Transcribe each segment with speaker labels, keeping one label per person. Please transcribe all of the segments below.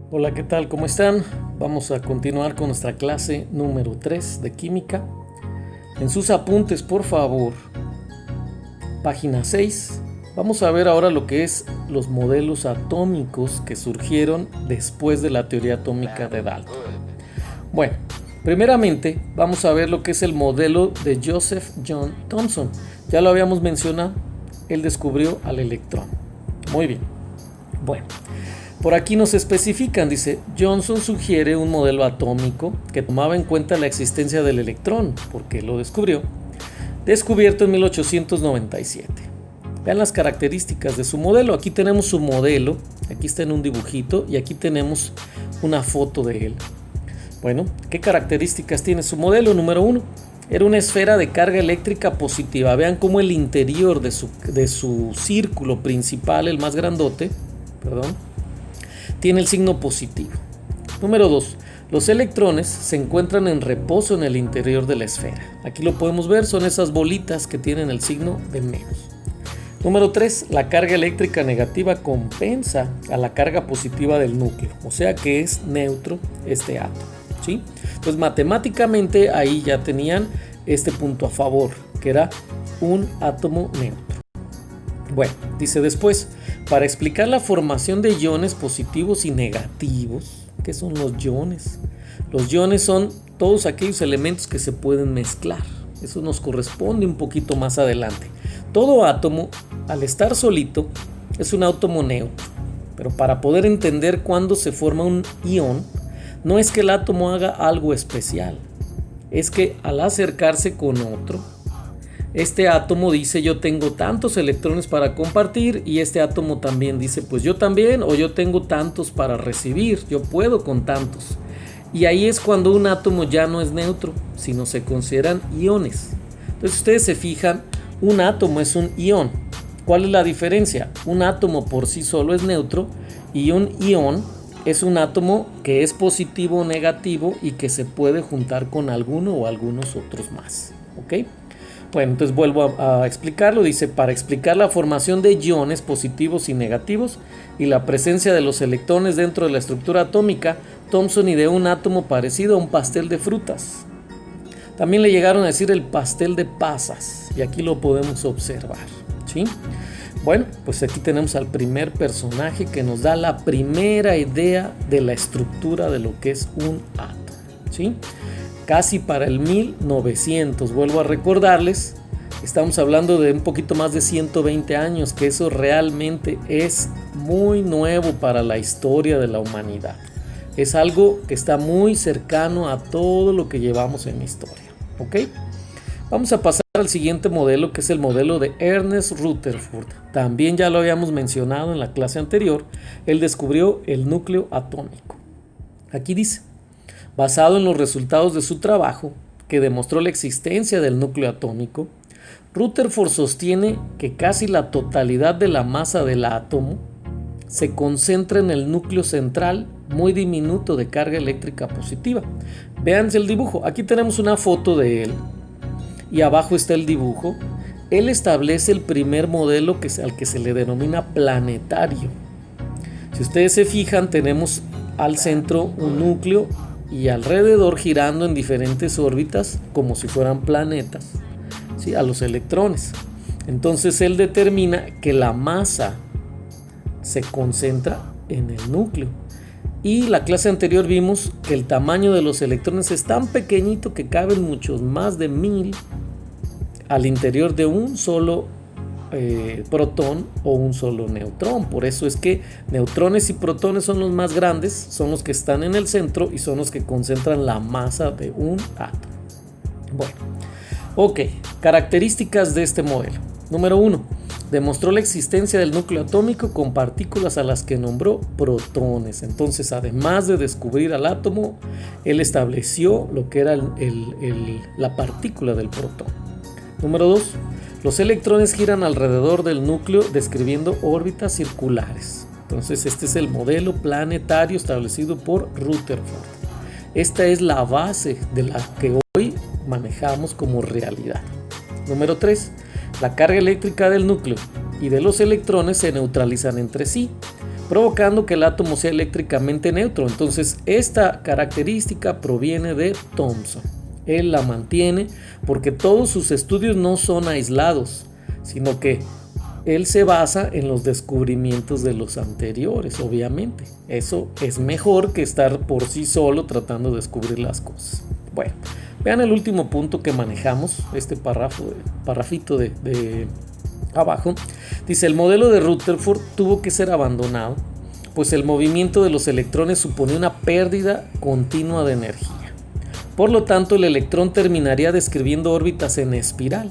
Speaker 1: Hola, ¿qué tal? ¿Cómo están? Vamos a continuar con nuestra clase número 3 de química. En sus apuntes, por favor, página 6. Vamos a ver ahora lo que es los modelos atómicos que surgieron después de la teoría atómica de Dalton. Bueno, primeramente vamos a ver lo que es el modelo de Joseph John Thomson. Ya lo habíamos mencionado, él descubrió al electrón. Muy bien. Bueno, por aquí nos especifican, dice, Johnson sugiere un modelo atómico que tomaba en cuenta la existencia del electrón, porque lo descubrió, descubierto en 1897. Vean las características de su modelo. Aquí tenemos su modelo, aquí está en un dibujito y aquí tenemos una foto de él. Bueno, ¿qué características tiene su modelo? Número 1, era una esfera de carga eléctrica positiva. Vean cómo el interior de su círculo principal, el más grandote, tiene el signo positivo. Número 2, los electrones se encuentran en reposo en el interior de la esfera. Aquí lo podemos ver, son esas bolitas que tienen el signo de menos. Número 3, la carga eléctrica negativa compensa a la carga positiva del núcleo, o sea que es neutro este átomo, ¿sí? Entonces matemáticamente ahí ya tenían este punto a favor, que era un átomo neutro. Bueno, dice después, para explicar la formación de iones positivos y negativos, ¿qué son los iones? Los iones son todos aquellos elementos que se pueden mezclar. Eso nos corresponde un poquito más adelante. Todo átomo, al estar solito, es un átomo neutro. Pero para poder entender cuándo se forma un ion, no es que el átomo haga algo especial. Es que al acercarse con otro, este átomo dice yo tengo tantos electrones para compartir y este átomo también dice pues yo también, o yo tengo tantos para recibir, yo puedo con tantos. Y ahí es cuando un átomo ya no es neutro, sino se consideran iones. Entonces ustedes se fijan, un átomo es un ion. ¿Cuál es la diferencia? Un átomo por sí solo es neutro y un ion es un átomo que es positivo o negativo y que se puede juntar con alguno o algunos otros más. ¿Ok? Bueno, entonces vuelvo a explicarlo. Dice, para explicar la formación de iones positivos y negativos y la presencia de los electrones dentro de la estructura atómica, Thomson ideó un átomo parecido a un pastel de frutas. También le llegaron a decir el pastel de pasas, y aquí lo podemos observar, ¿sí? Bueno, pues aquí tenemos al primer personaje que nos da la primera idea de la estructura de lo que es un átomo, ¿sí? Casi para el 1900, vuelvo a recordarles, estamos hablando de un poquito más de 120 años, que eso realmente es muy nuevo para la historia de la humanidad. Es algo que está muy cercano a todo lo que llevamos en la historia, ¿ok? Vamos a pasar al siguiente modelo, que es el modelo de Ernest Rutherford. También ya lo habíamos mencionado en la clase anterior, él descubrió el núcleo atómico. Aquí dice, basado en los resultados de su trabajo, que demostró la existencia del núcleo atómico, Rutherford sostiene que casi la totalidad de la masa del átomo se concentra en el núcleo central muy diminuto de carga eléctrica positiva. Vean el dibujo, aquí tenemos una foto de él y abajo está el dibujo. Él establece el primer modelo al que se le denomina planetario. Si ustedes se fijan, tenemos al centro un núcleo y alrededor girando en diferentes órbitas como si fueran planetas, ¿sí? A los electrones. Entonces él determina que la masa se concentra en el núcleo. Y la clase anterior vimos que el tamaño de los electrones es tan pequeñito que caben muchos más de 1000 al interior de un solo protón o un solo neutrón. Por eso es que neutrones y protones son los más grandes, son los que están en el centro y son los que concentran la masa de un átomo. Bueno, ok, características de este modelo. Número 1, demostró la existencia del núcleo atómico con partículas a las que nombró protones. Entonces, además de descubrir al átomo, él estableció lo que era la partícula del protón. Número 2, los electrones giran alrededor del núcleo describiendo órbitas circulares. Entonces, este es el modelo planetario establecido por Rutherford. Esta es la base de la que hoy manejamos como realidad. Número 3, la carga eléctrica del núcleo y de los electrones se neutralizan entre sí. provocando que el átomo sea eléctricamente neutro. Entonces esta característica proviene de Thomson. Él la mantiene porque todos sus estudios no son aislados, sino que él se basa en los descubrimientos de los anteriores, obviamente. Eso es mejor que estar por sí solo tratando de descubrir las cosas. Bueno, vean el último punto que manejamos, este parrafito de abajo. Dice, el modelo de Rutherford tuvo que ser abandonado, pues el movimiento de los electrones suponía una pérdida continua de energía. Por lo tanto, el electrón terminaría describiendo órbitas en espiral.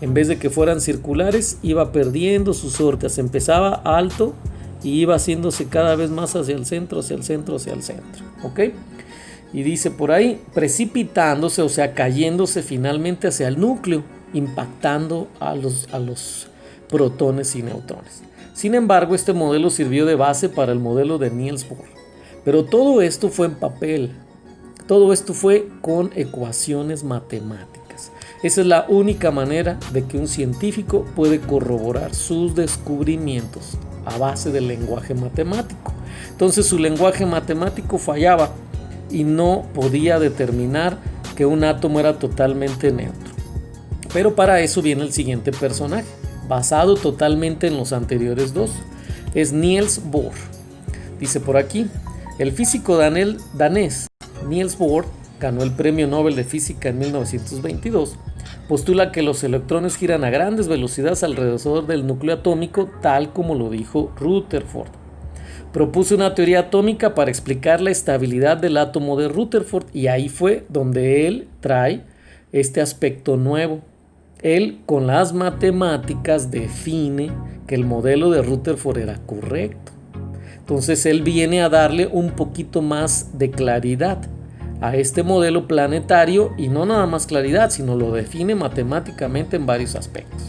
Speaker 1: En vez de que fueran circulares, iba perdiendo sus órbitas. Empezaba alto y iba haciéndose cada vez más hacia el centro, hacia el centro, hacia el centro. ¿Ok? Y dice por ahí, precipitándose, o sea, cayéndose finalmente hacia el núcleo, impactando a los protones y neutrones. Sin embargo, este modelo sirvió de base para el modelo de Niels Bohr. Pero todo esto fue en papel. Todo esto fue con ecuaciones matemáticas. Esa es la única manera de que un científico puede corroborar sus descubrimientos a base del lenguaje matemático. Entonces su lenguaje matemático fallaba y no podía determinar que un átomo era totalmente neutro. Pero para eso viene el siguiente personaje, basado totalmente en los anteriores dos. Es Niels Bohr. Dice por aquí, el físico danés Niels Bohr ganó el Premio Nobel de Física en 1922. Postula que los electrones giran a grandes velocidades alrededor del núcleo atómico, tal como lo dijo Rutherford. Propuso una teoría atómica para explicar la estabilidad del átomo de Rutherford, y ahí fue donde él trae este aspecto nuevo. Él, con las matemáticas, define que el modelo de Rutherford era correcto. Entonces él viene a darle un poquito más de claridad a este modelo planetario, y no nada más claridad, sino lo define matemáticamente en varios aspectos.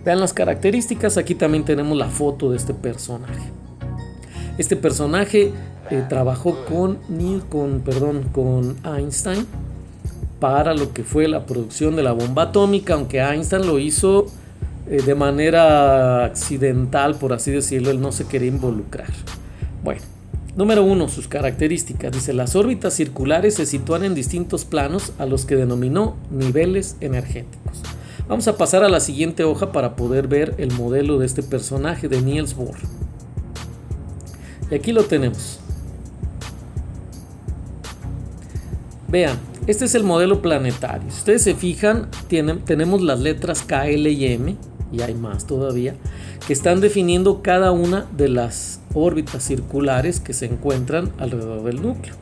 Speaker 1: Vean las características, aquí también tenemos la foto de este personaje. Este personaje trabajó con Einstein para lo que fue la producción de la bomba atómica, aunque Einstein lo hizo de manera accidental, por así decirlo. Él no se quería involucrar. Bueno, número 1, sus características. Dice, las órbitas circulares se sitúan en distintos planos a los que denominó niveles energéticos. Vamos a pasar a la siguiente hoja para poder ver el modelo de este personaje de Niels Bohr. Y aquí lo tenemos. Vean, este es el modelo planetario. Si ustedes se fijan, tenemos las letras K, L y M, y hay más todavía, que están definiendo cada una de las órbitas circulares que se encuentran alrededor del núcleo.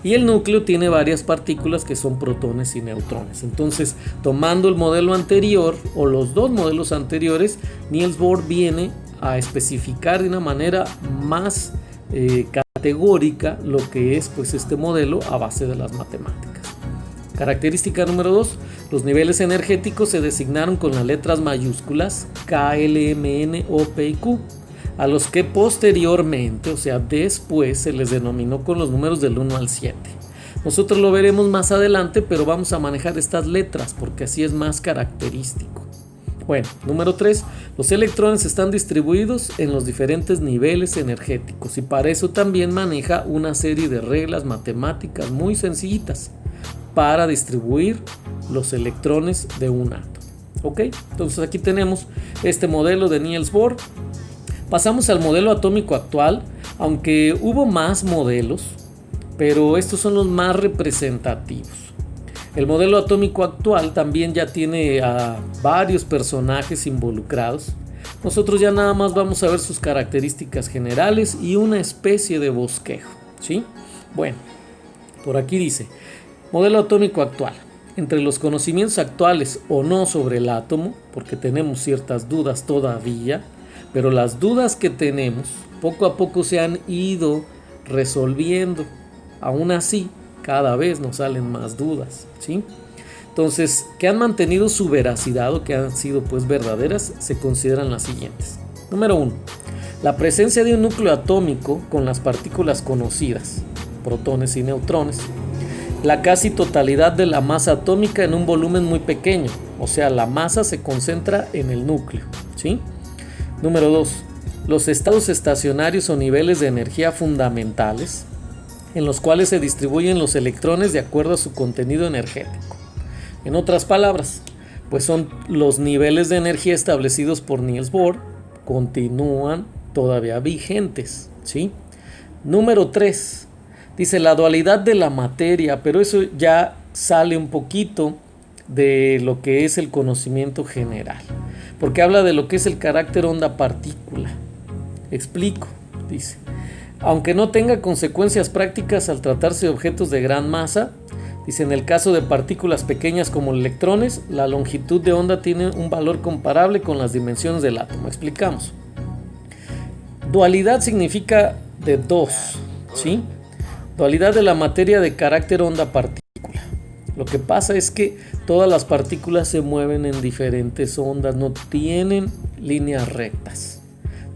Speaker 1: Y el núcleo tiene varias partículas que son protones y neutrones. Entonces, tomando el modelo anterior o los dos modelos anteriores, Niels Bohr viene a especificar de una manera más categórica lo que es pues este modelo a base de las matemáticas. Característica número 2, los niveles energéticos se designaron con las letras mayúsculas K, L, M, N, O, P y Q, a los que posteriormente, o sea después, se les denominó con los números del 1 al 7. Nosotros lo veremos más adelante, pero vamos a manejar estas letras porque así es más característico. Bueno, número 3, los electrones están distribuidos en los diferentes niveles energéticos, y para eso también maneja una serie de reglas matemáticas muy sencillitas para distribuir los electrones de un átomo. ¿Ok? Entonces aquí tenemos este modelo de Niels Bohr. Pasamos al modelo atómico actual, aunque hubo más modelos, pero estos son los más representativos. El modelo atómico actual también ya tiene a varios personajes involucrados. Nosotros ya nada más vamos a ver sus características generales y una especie de bosquejo, ¿sí? Bueno, por aquí dice, modelo atómico actual. Entre los conocimientos actuales o no sobre el átomo, porque tenemos ciertas dudas todavía, pero las dudas que tenemos poco a poco se han ido resolviendo. Aún así, cada vez nos salen más dudas, ¿sí? Entonces, que han mantenido su veracidad o que han sido pues verdaderas, se consideran las siguientes. Número 1. La presencia de un núcleo atómico con las partículas conocidas, protones y neutrones. La casi totalidad de la masa atómica en un volumen muy pequeño, o sea, la masa se concentra en el núcleo, ¿sí? Número 2. los estados estacionarios o niveles de energía fundamentales, en los cuales se distribuyen los electrones de acuerdo a su contenido energético. En otras palabras, pues son los niveles de energía establecidos por Niels Bohr, continúan todavía vigentes, ¿sí? Número 3, dice la dualidad de la materia, pero eso ya sale un poquito de lo que es el conocimiento general, porque habla de lo que es el carácter onda-partícula. Explico, dice. Aunque no tenga consecuencias prácticas al tratarse de objetos de gran masa, dice, en el caso de partículas pequeñas como electrones, la longitud de onda tiene un valor comparable con las dimensiones del átomo. Explicamos. Dualidad significa de dos, ¿sí? Dualidad de la materia de carácter onda-partícula. Lo que pasa es que todas las partículas se mueven en diferentes ondas, no tienen líneas rectas.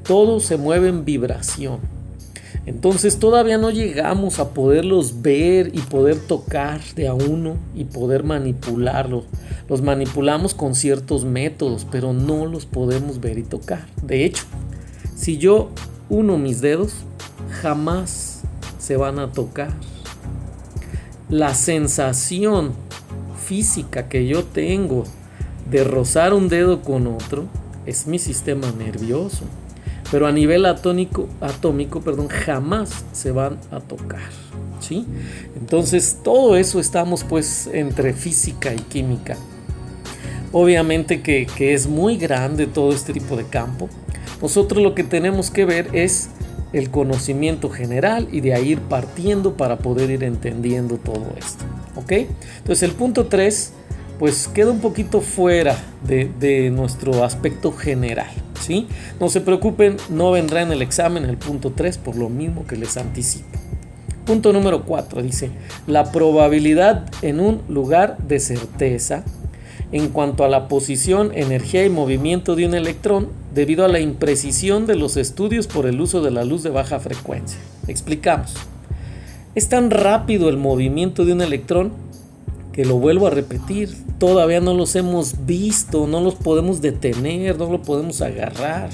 Speaker 1: Todo se mueve en vibración. Entonces todavía no llegamos a poderlos ver y poder tocar de a uno y poder manipularlos. Los manipulamos con ciertos métodos, pero no los podemos ver y tocar. De hecho, si yo uno mis dedos, jamás se van a tocar. La sensación física que yo tengo de rozar un dedo con otro es mi sistema nervioso. Pero a nivel atómico, jamás se van a tocar, ¿sí? Entonces todo eso estamos pues entre física y química. Obviamente que es muy grande todo este tipo de campo. Nosotros lo que tenemos que ver es el conocimiento general y de ahí ir partiendo para poder ir entendiendo todo esto, ¿ok? Entonces el punto 3 pues queda un poquito fuera de nuestro aspecto general, ¿sí? No se preocupen, no vendrá en el examen el punto 3 por lo mismo que les anticipo. Punto número 4 dice, la probabilidad en un lugar de certeza en cuanto a la posición, energía y movimiento de un electrón debido a la imprecisión de los estudios por el uso de la luz de baja frecuencia. Explicamos. Es tan rápido el movimiento de un electrón que, lo vuelvo a repetir, todavía no los hemos visto, no los podemos detener, no lo podemos agarrar.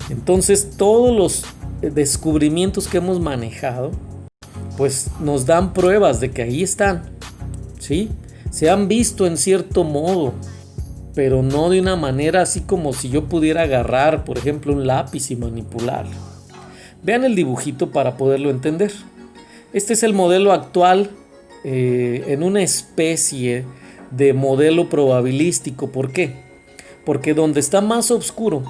Speaker 1: Entonces todos los descubrimientos que hemos manejado pues nos dan pruebas de que ahí están, ¿sí? Se han visto en cierto modo, pero no de una manera así como si yo pudiera agarrar, por ejemplo, un lápiz y manipularlo. Vean el dibujito para poderlo entender. Este es el modelo actual en una especie de modelo probabilístico. ¿Por qué? Porque donde está más oscuro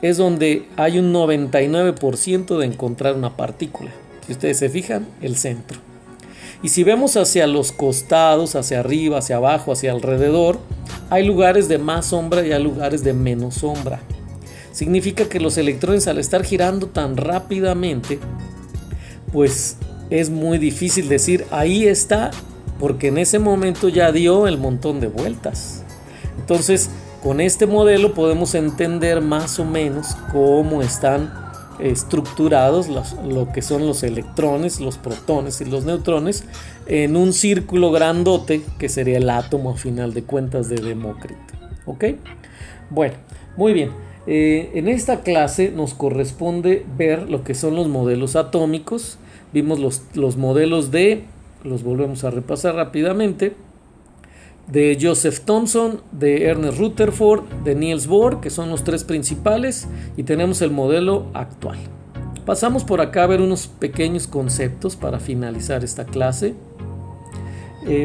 Speaker 1: es donde hay un 99% de encontrar una partícula. Si ustedes se fijan, el centro. Y si vemos hacia los costados, hacia arriba, hacia abajo, hacia alrededor, hay lugares de más sombra y hay lugares de menos sombra. Significa que los electrones, al estar girando tan rápidamente, pues es muy difícil decir ahí está, porque en ese momento ya dio el montón de vueltas. Entonces, con este modelo podemos entender más o menos cómo están estructurados lo que son los electrones, los protones y los neutrones en un círculo grandote que sería el átomo a final de cuentas de Demócrito. ¿Ok? Bueno, muy bien. En esta clase nos corresponde ver lo que son los modelos atómicos. Vimos los modelos los volvemos a repasar rápidamente, de Joseph Thomson, de Ernest Rutherford, de Niels Bohr, que son los tres principales, y tenemos el modelo actual. Pasamos por acá a ver unos pequeños conceptos para finalizar esta clase.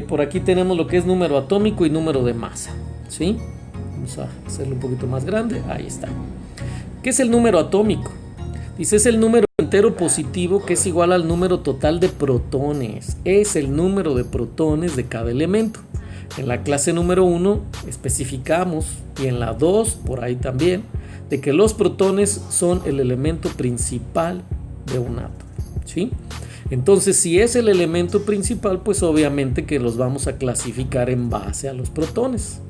Speaker 1: Por aquí tenemos lo que es número atómico y número de masa, ¿sí? Vamos a hacerlo un poquito más grande, ahí está. ¿Qué es el número atómico? Dice, es el número entero positivo que es igual al número total de protones. Es el número de protones de cada elemento. En la clase número 1 especificamos, y en la 2 por ahí también, de que los protones son el elemento principal de un átomo, ¿sí? Entonces, si es el elemento principal, pues obviamente que los vamos a clasificar en base a los protones.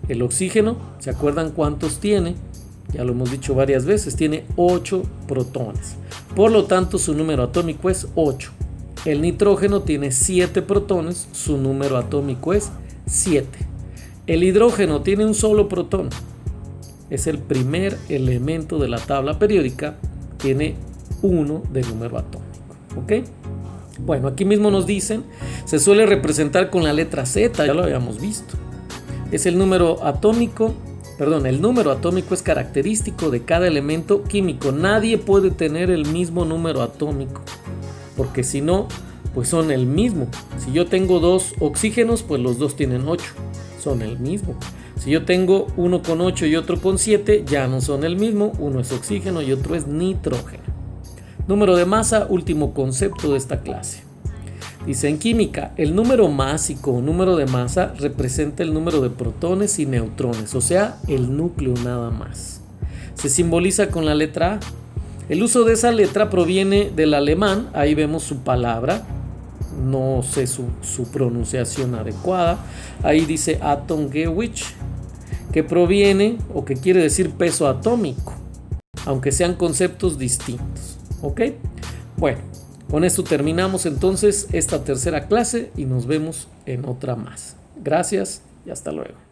Speaker 1: El oxígeno, ¿se acuerdan cuántos tiene? Ya lo hemos dicho varias veces, tiene 8 protones. Por lo tanto, su número atómico es 8. El nitrógeno tiene 7 protones, su número atómico es 7. El hidrógeno tiene un solo protón, es el primer elemento de la tabla periódica, tiene 1 de número atómico. ¿Ok? Bueno, aquí mismo nos dicen, se suele representar con la letra Z, ya lo habíamos visto. Es el número atómico, el número atómico es característico de cada elemento químico. Nadie puede tener el mismo número atómico, porque si no, pues son el mismo. Si yo tengo 2 oxígenos, pues los dos tienen 8, son el mismo. Si yo tengo uno con 8 y otro con 7, ya no son el mismo, uno es oxígeno y otro es nitrógeno. Número de masa, último concepto de esta clase. Dice en química, el número másico o número de masa representa el número de protones y neutrones, o sea, el núcleo nada más. Se simboliza con la letra A. El uso de esa letra proviene del alemán, ahí vemos su palabra, no sé su pronunciación adecuada. Ahí dice Atomgewicht, que proviene o que quiere decir peso atómico, aunque sean conceptos distintos. ¿Ok? Bueno, con esto terminamos entonces esta tercera clase y nos vemos en otra más. Gracias y hasta luego.